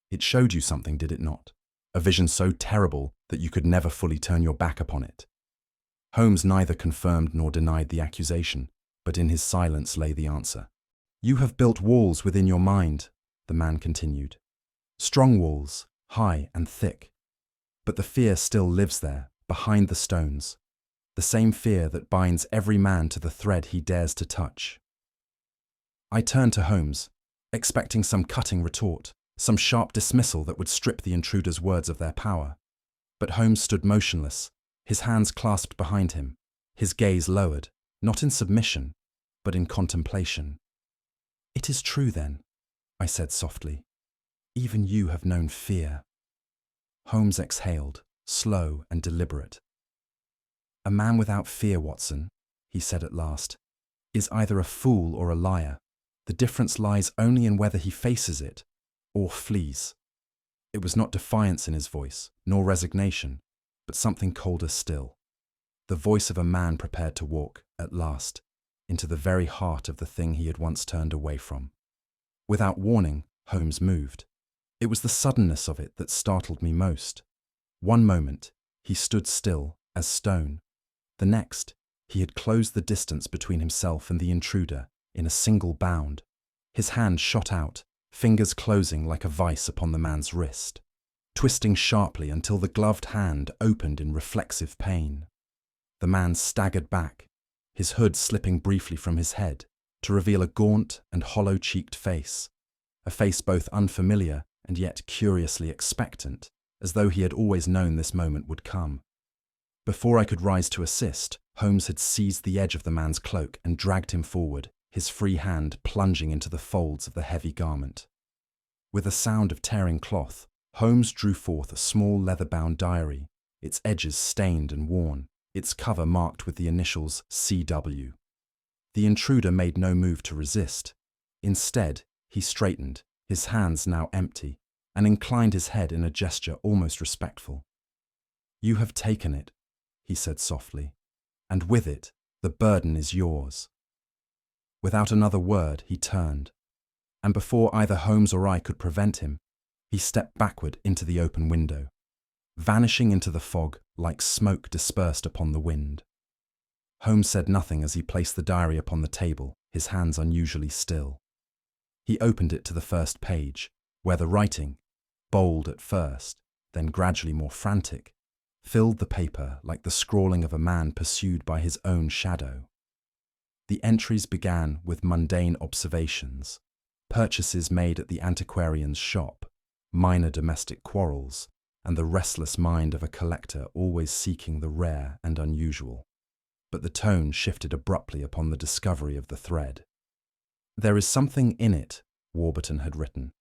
It showed you something, did it not? A vision so terrible that you could never fully turn your back upon it." Holmes neither confirmed nor denied the accusation, but in his silence lay the answer. "You have built walls within your mind," the man continued. "Strong walls, high and thick. But the fear still lives there, behind the stones. The same fear that binds every man to the thread he dares to touch." I turned to Holmes, expecting some cutting retort, some sharp dismissal that would strip the intruder's words of their power. But Holmes stood motionless, his hands clasped behind him, his gaze lowered, not in submission, but in contemplation. "It is true then," I said softly. "Even you have known fear." Holmes exhaled, slow and deliberate. "A man without fear, Watson," he said at last, "is either a fool or a liar. The difference lies only in whether he faces it or flees." It was not defiance in his voice, nor resignation, but something colder still. The voice of a man prepared to walk, at last, into the very heart of the thing he had once turned away from. Without warning, Holmes moved. It was the suddenness of it that startled me most. One moment, he stood still, as stone. The next, he had closed the distance between himself and the intruder in a single bound. His hand shot out, fingers closing like a vice upon the man's wrist, twisting sharply until the gloved hand opened in reflexive pain. The man staggered back, his hood slipping briefly from his head to reveal a gaunt and hollow-cheeked face, a face both unfamiliar and yet curiously expectant, as though he had always known this moment would come. Before I could rise to assist, Holmes had seized the edge of the man's cloak and dragged him forward, his free hand plunging into the folds of the heavy garment. With a sound of tearing cloth, Holmes drew forth a small leather-bound diary, its edges stained and worn, its cover marked with the initials CW. The intruder made no move to resist. Instead, he straightened, his hands now empty, and inclined his head in a gesture almost respectful. "You have taken it," he said softly, "and with it, the burden is yours." Without another word, he turned, and before either Holmes or I could prevent him, he stepped backward into the open window, vanishing into the fog like smoke dispersed upon the wind. Holmes said nothing as he placed the diary upon the table, his hands unusually still. He opened it to the first page, where the writing, bold at first, then gradually more frantic, filled the paper like the scrawling of a man pursued by his own shadow. The entries began with mundane observations, purchases made at the antiquarian's shop, minor domestic quarrels, and the restless mind of a collector always seeking the rare and unusual. But the tone shifted abruptly upon the discovery of the thread. "There is something in it," Wbertton had written,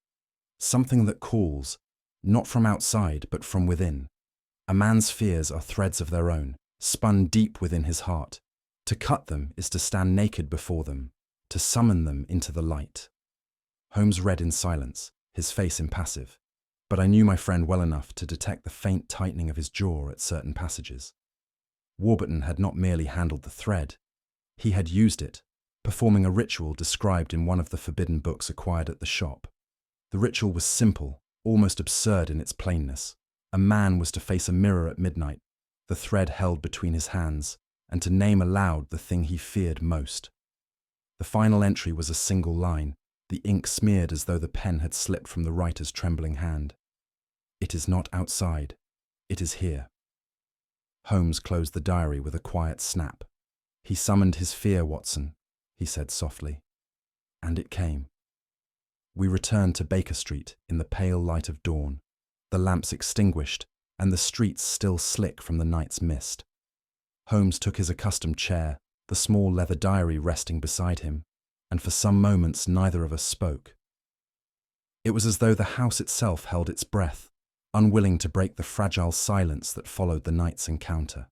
"something that calls, not from outside but from within. A man's fears are threads of their own, spun deep within his heart. To cut them is to stand naked before them, to summon them into the light." Holmes read in silence, his face impassive, but I knew my friend well enough to detect the faint tightening of his jaw at certain passages. Wbertton had not merely handled the thread, he had used it, performing a ritual described in one of the forbidden books acquired at the shop. The ritual was simple, almost absurd in its plainness. A man was to face a mirror at midnight, the thread held between his hands, and to name aloud the thing he feared most. The final entry was a single line, the ink smeared as though the pen had slipped from the writer's trembling hand. "It is not outside, it is here." Holmes closed the diary with a quiet snap. "He summoned his fear, Watson," he said softly. And it came. We returned to Baker Street in the pale light of dawn, the lamps extinguished and the streets still slick from the night's mist. Holmes took his accustomed chair, the small leather diary resting beside him, and for some moments neither of us spoke. It was as though the house itself held its breath, unwilling to break the fragile silence that followed the night's encounter.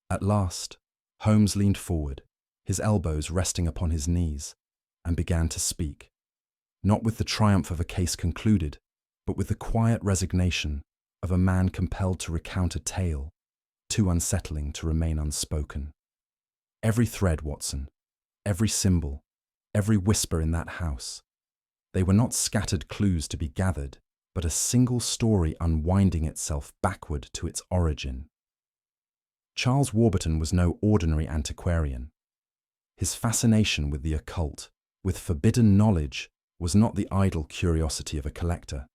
At last, Holmes leaned forward, his elbows resting upon his knees, and began to speak, not with the triumph of a case concluded, but with the quiet resignation of a man compelled to recount a tale too unsettling to remain unspoken. "Every thread, Watson, every symbol, every whisper in that house, they were not scattered clues to be gathered, but a single story unwinding itself backward to its origin." Charles Wbertton was no ordinary antiquarian. His fascination with the occult, with forbidden knowledge, was not the idle curiosity of a collector,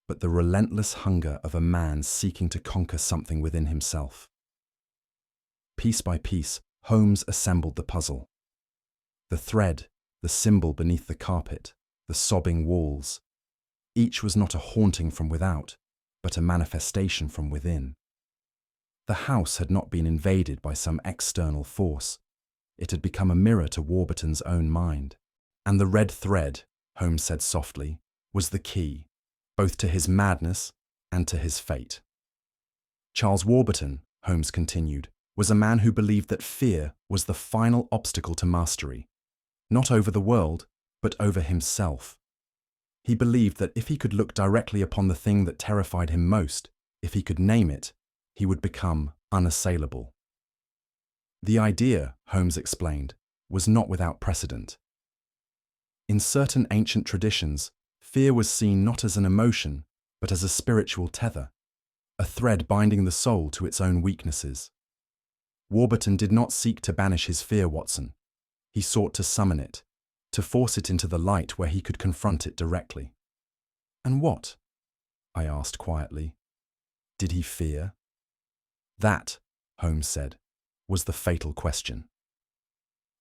but the relentless hunger of a man seeking to conquer something within himself. Piece by piece, Holmes assembled the puzzle. The thread, the symbol beneath the carpet, the sobbing walls. Each was not a haunting from without, but a manifestation from within. The house had not been invaded by some external force. It had become a mirror to Wbertton's own mind. And the red thread, Holmes said softly, was the key, both to his madness and to his fate. Charles Wbertton, Holmes continued, was a man who believed that fear was the final obstacle to mastery, not over the world, but over himself. He believed that if he could look directly upon the thing that terrified him most, if he could name it, he would become unassailable. The idea, Holmes explained, was not without precedent. In certain ancient traditions, fear was seen not as an emotion, but as a spiritual tether, a thread binding the soul to its own weaknesses. Wbertton did not seek to banish his fear, Watson. He sought to summon it, to force it into the light where he could confront it directly. And what? I asked quietly. Did he fear? That, Holmes said, was the fatal question.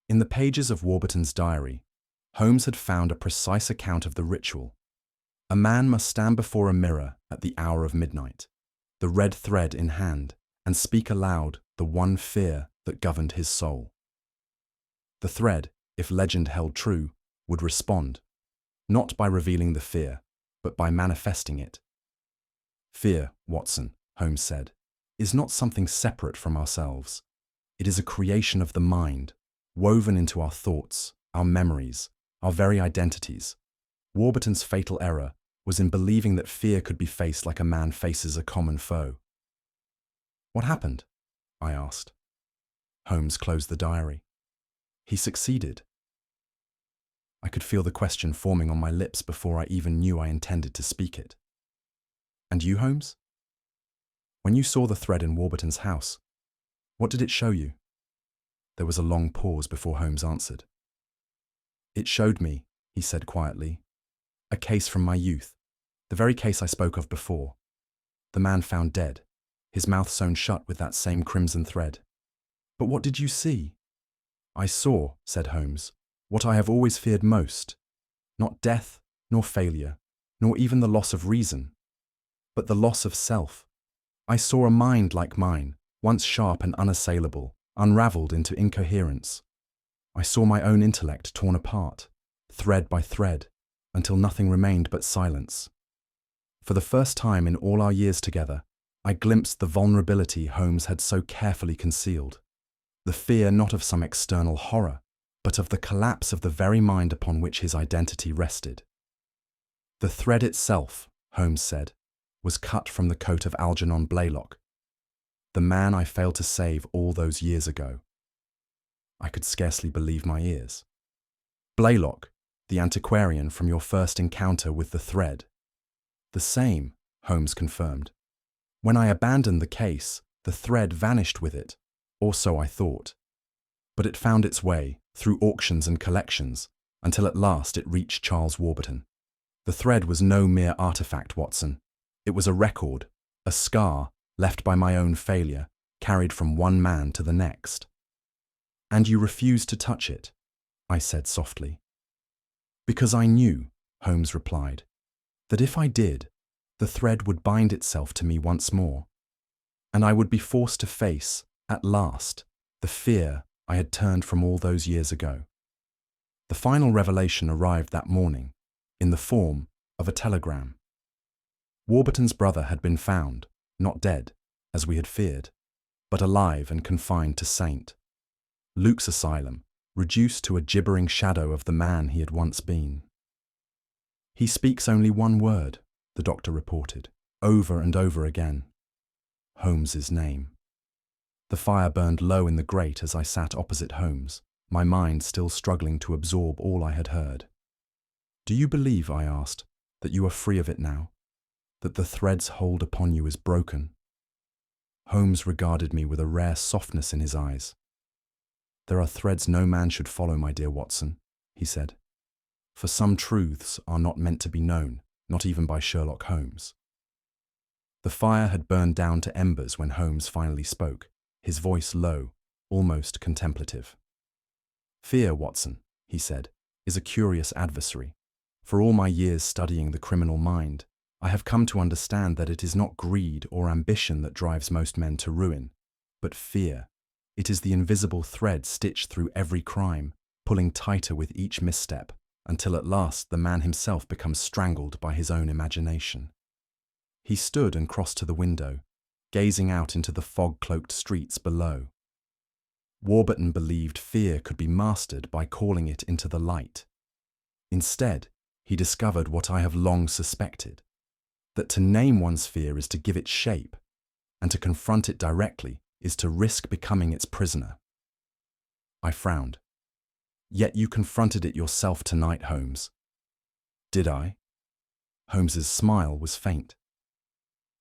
In the pages of Wbertton's diary, Holmes had found a precise account of the ritual. A man must stand before a mirror at the hour of midnight, the red thread in hand, and speak aloud the one fear that governed his soul. The thread, if legend held true, would respond, not by revealing the fear, but by manifesting it. Fear, Watson, Holmes said, is not something separate from ourselves. It is a creation of the mind, woven into our thoughts, our memories, our very identities. Wbertton's fatal error was in believing that fear could be faced like a man faces a common foe. What happened? I asked. Holmes closed the diary. He succeeded. I could feel the question forming on my lips before I even knew I intended to speak it. And you, Holmes? When you saw the thread in Wbertton's house, what did it show you? There was a long pause before Holmes answered. It showed me, he said quietly, a case from my youth, the very case I spoke of before. The man found dead, his mouth sewn shut with that same crimson thread. But what did you see? I saw, said Holmes, what I have always feared most, not death, nor failure, nor even the loss of reason, but the loss of self. I saw a mind like mine, once sharp and unassailable, unraveled into incoherence. I saw my own intellect torn apart, thread by thread, until nothing remained but silence. For the first time in all our years together, I glimpsed the vulnerability Holmes had so carefully concealed. The fear not of some external horror, but of the collapse of the very mind upon which his identity rested. The thread itself, Holmes said, was cut from the coat of Algernon Blaylock, the man I failed to save all those years ago. I could scarcely believe my ears. Blaylock, the antiquarian from your first encounter with the thread. The same, Holmes confirmed. When I abandoned the case, the thread vanished with it, or so I thought. But it found its way, through auctions and collections, until at last it reached Charles Wbertton. The thread was no mere artifact, Watson. It was a record, a scar left by my own failure, carried from one man to the next. And you refused to touch it, I said softly. Because I knew, Holmes replied, that if I did, the thread would bind itself to me once more, and I would be forced to face, at last, the fear I had turned from all those years ago. The final revelation arrived that morning, in the form of a telegram. Wbertton's brother had been found, not dead, as we had feared, but alive and confined to St. Luke's asylum, reduced to a gibbering shadow of the man he had once been. He speaks only one word, the doctor reported, over and over again. Holmes's name. The fire burned low in the grate as I sat opposite Holmes, my mind still struggling to absorb all I had heard. Do you believe, I asked, that you are free of it now? That the thread's hold upon you is broken? Holmes regarded me with a rare softness in his eyes. There are threads no man should follow, my dear Watson, he said. For some truths are not meant to be known, not even by Sherlock Holmes. The fire had burned down to embers when Holmes finally spoke, his voice low, almost contemplative. Fear, Watson, he said, is a curious adversary. For all my years studying the criminal mind, I have come to understand that it is not greed or ambition that drives most men to ruin, but fear. It is the invisible thread stitched through every crime, pulling tighter with each misstep, until at last the man himself becomes strangled by his own imagination. He stood and crossed to the window, gazing out into the fog-cloaked streets below. Wbertton believed fear could be mastered by calling it into the light. Instead, he discovered what I have long suspected, that to name one's fear is to give it shape, and to confront it directly is to risk becoming its prisoner. I frowned. Yet you confronted it yourself tonight, Holmes. Did I? Holmes's smile was faint.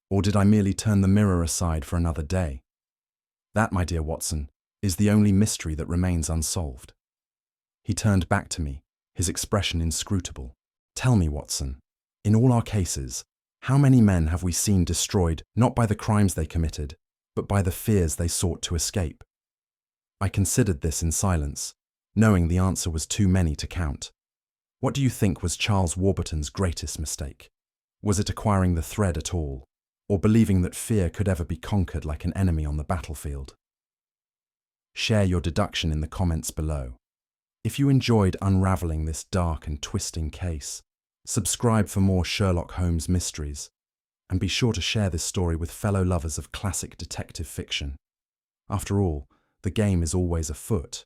Or did I merely turn the mirror aside for another day? That, my dear Watson, is the only mystery that remains unsolved. He turned back to me, his expression inscrutable. Tell me, Watson, in all our cases, how many men have we seen destroyed not by the crimes they committed, but by the fears they sought to escape? I considered this in silence, knowing the answer was too many to count. What do you think was Charles Wbertton's greatest mistake? Was it acquiring the thread at all, or believing that fear could ever be conquered like an enemy on the battlefield? Share your deduction in the comments below. If you enjoyed unraveling this dark and twisting case, subscribe for more Sherlock Holmes mysteries, and be sure to share this story with fellow lovers of classic detective fiction. After all, the game is always afoot,